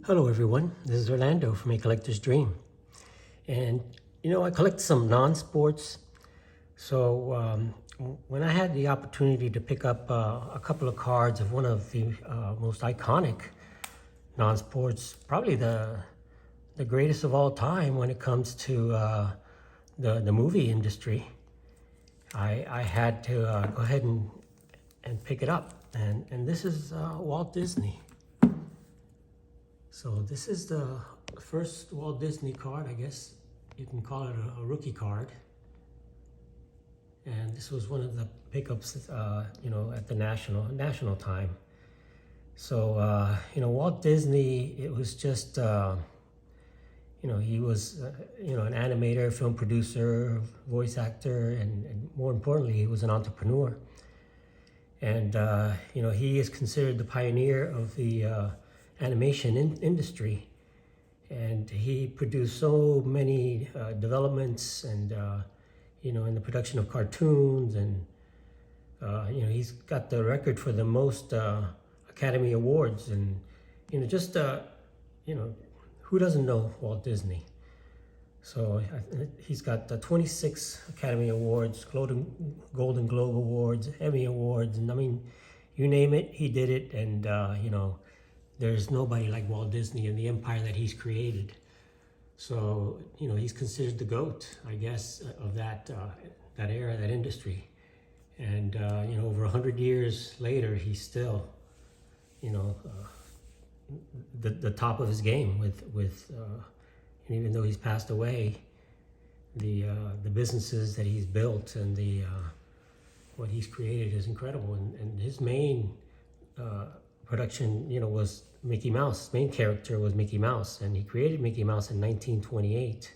Hello everyone, this is Orlando from A Collector's Dream. And I collect some non-sports. So when I had the opportunity to pick up a couple of cards of one of the most iconic non-sports, probably the greatest of all time when it comes to the movie industry, I had to go ahead and pick it up. And this is Walt Disney. So this is the first Walt Disney card, I guess you can call it a rookie card. And this was one of the pickups, at the national time. So, Walt Disney, it was just, he was, an animator, film producer, voice actor, and more importantly, he was an entrepreneur. And, he is considered the pioneer of the animation industry, and he produced so many developments and in the production of cartoons, and he's got the record for the most Academy Awards, and who doesn't know Walt Disney? So he's got 26 Academy Awards, Golden Globe Awards, Emmy Awards, and I mean, you name it, he did it. And there's nobody like Walt Disney and the empire that he's created. So, he's considered the GOAT, I guess, of that era, that industry. And, over 100 years later, he's still, the top of his game with and even though he's passed away, the businesses that he's built and what he's created is incredible. And his main production, was Mickey Mouse. His main character was Mickey Mouse, and he created Mickey Mouse in 1928,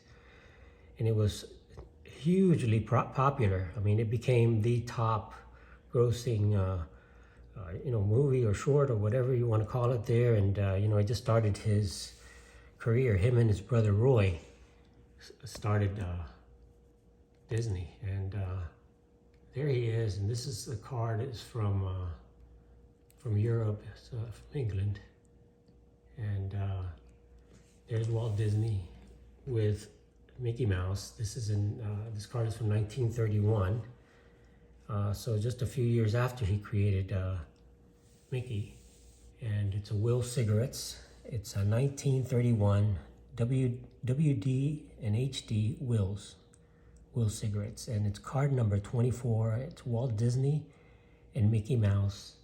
and it was hugely popular. I mean, it became the top grossing, movie or short or whatever you want to call it there. And, it just started his career. Him and his brother Roy started Disney, and there he is. And this is the card is from Europe, from England. And there's Walt Disney with Mickey Mouse. This card is from 1931. So just a few years after he created Mickey. And it's a Will cigarettes. It's a 1931 WD and HD Will cigarettes. And it's card number 24. It's Walt Disney and Mickey Mouse.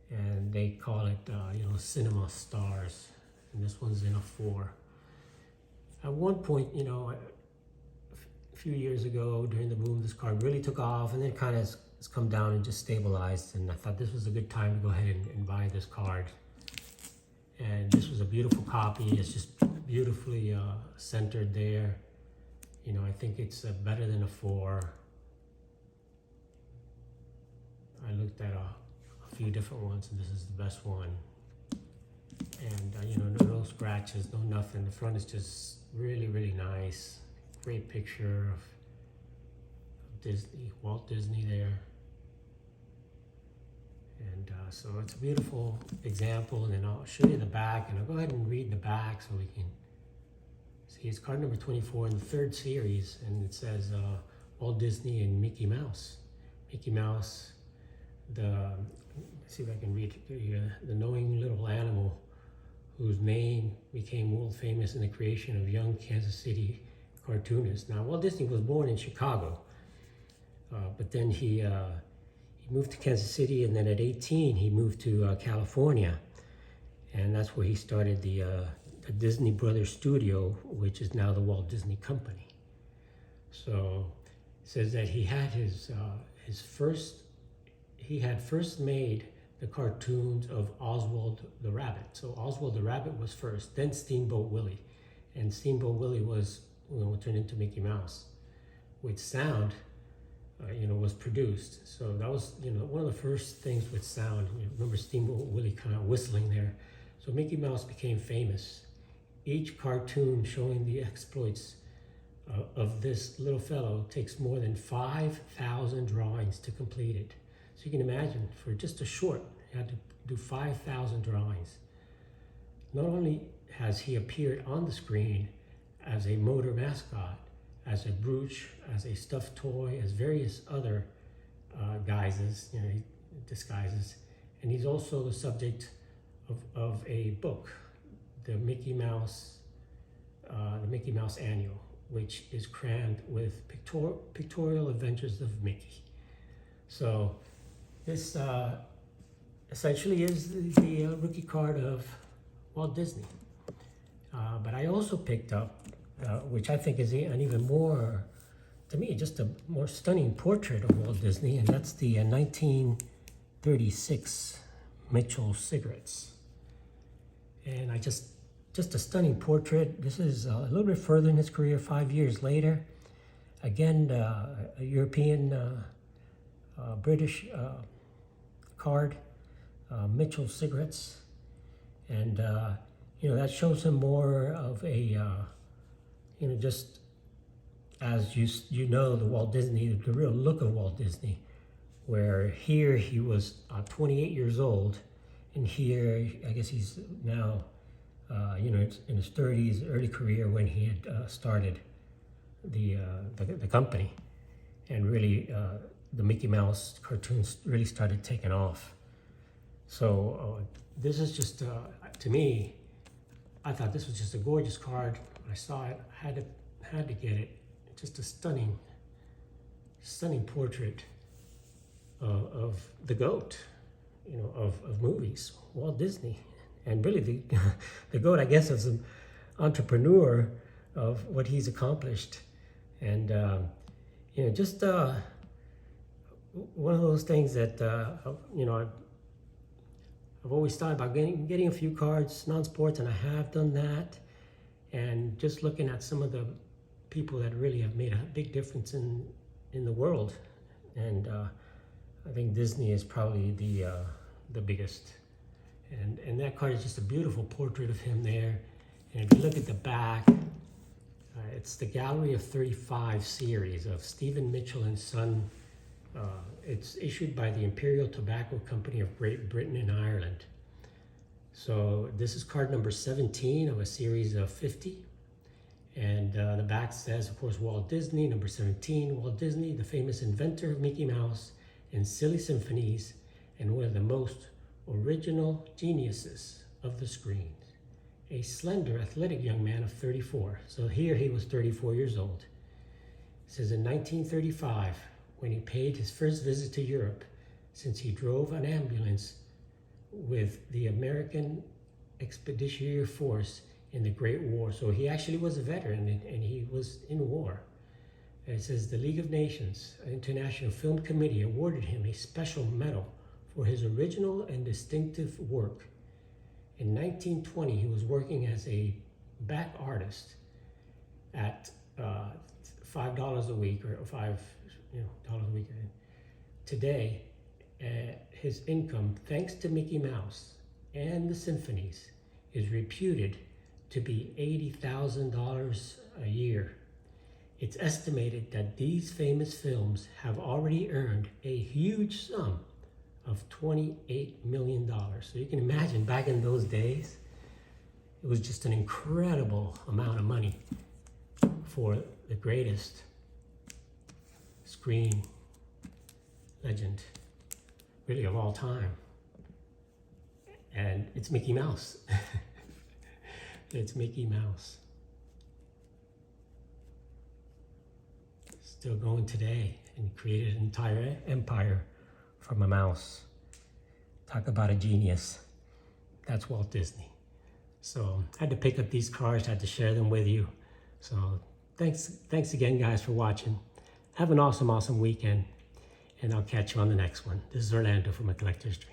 And they call it, cinema stars. And this one's in a 4. At one point, a few years ago during the boom, this card really took off, and then kind of has come down and just stabilized. And I thought this was a good time to go ahead and buy this card. And this was a beautiful copy. It's just beautifully centered there. I think it's better than a 4. I looked at a few different ones, and this is the best one. And no scratches, no nothing. The front is just really, really nice. Great picture of Disney, Walt Disney there. And so it's a beautiful example. And then I'll show you the back, and I'll go ahead and read the back so we can see. It's card number 24 in the 3rd series, and it says Walt Disney and Mickey Mouse. Mickey Mouse, let's see if I can read it here. The knowing little animal whose name became world famous in the creation of young Kansas City cartoonist. Now, Walt Disney was born in Chicago, but then he moved to Kansas City, and then at 18 he moved to California, and that's where he started the Disney Brothers Studio, which is now the Walt Disney Company. So it says that he had he had first made the cartoons of Oswald the Rabbit. So Oswald the Rabbit was first, then Steamboat Willie, and Steamboat Willie was turned into Mickey Mouse, with sound, was produced. So that was, one of the first things with sound. Remember Steamboat Willie kind of whistling there. So Mickey Mouse became famous. Each cartoon showing the exploits of this little fellow takes more than 5,000 drawings to complete it. So you can imagine, for just a short, you had to do 5,000 drawings. not only has he appeared on the screen as a motor mascot, as a brooch, as a stuffed toy, as various other guises, disguises, and he's also the subject of a book, the Mickey Mouse Annual, which is crammed with pictorial adventures of Mickey. So this essentially is the rookie card of Walt Disney. But I also picked up, which I think is an even more, to me, just a more stunning portrait of Walt Disney, and that's the 1936 Mitchell cigarettes. And just a stunning portrait. This is a little bit further in his career, 5 years later. Again, a European, British card, Mitchell cigarettes. And, that shows him more of a, just as you know, the Walt Disney, the real look of Walt Disney, where here he was 28 years old, and here, I guess he's now, in his 30s, early career when he had started the company, and really the Mickey Mouse cartoons really started taking off. So this is just, to me, I thought this was just a gorgeous card. When I saw it, I had to get it. Just a stunning portrait of the GOAT, of movies, Walt Disney. And really the GOAT, I guess, is an entrepreneur of what he's accomplished. And, just one of those things that, I've always thought about getting a few cards, non-sports, and I have done that. And just looking at some of the people that really have made a big difference in the world. And I think Disney is probably the biggest. And that card is just a beautiful portrait of him there. And if you look at the back, it's the Gallery of 35 series of Stephen Mitchell and Son. It's issued by the Imperial Tobacco Company of Great Britain and Ireland. So this is card number 17 of a series of 50. And the back says, of course, Walt Disney, number 17. Walt Disney, the famous inventor of Mickey Mouse and silly symphonies, and one of the most original geniuses of the screen. A slender, athletic young man of 34. So here he was 34 years old. It says in 1935, when he paid his first visit to Europe, since he drove an ambulance with the American Expeditionary Force in the Great War. So he actually was a veteran, and he was in war. And it says the League of Nations International Film Committee awarded him a special medal for his original and distinctive work. In 1920, he was working as a back artist at $5 a week, or $5 dollars a week. Today, his income, thanks to Mickey Mouse and the symphonies, is reputed to be $80,000 a year. It's estimated that these famous films have already earned a huge sum of $28 million. So you can imagine, back in those days, it was just an incredible amount of money for the greatest screen legend, really, of all time. And it's Mickey Mouse. It's Mickey Mouse. Still going today, and created an entire empire from a mouse. Talk about a genius. That's Walt Disney. So I had to pick up these cards, had to share them with you. So thanks again, guys, for watching. Have an awesome weekend, and I'll catch you on the next one. This is Orlando from A Collector's Dream.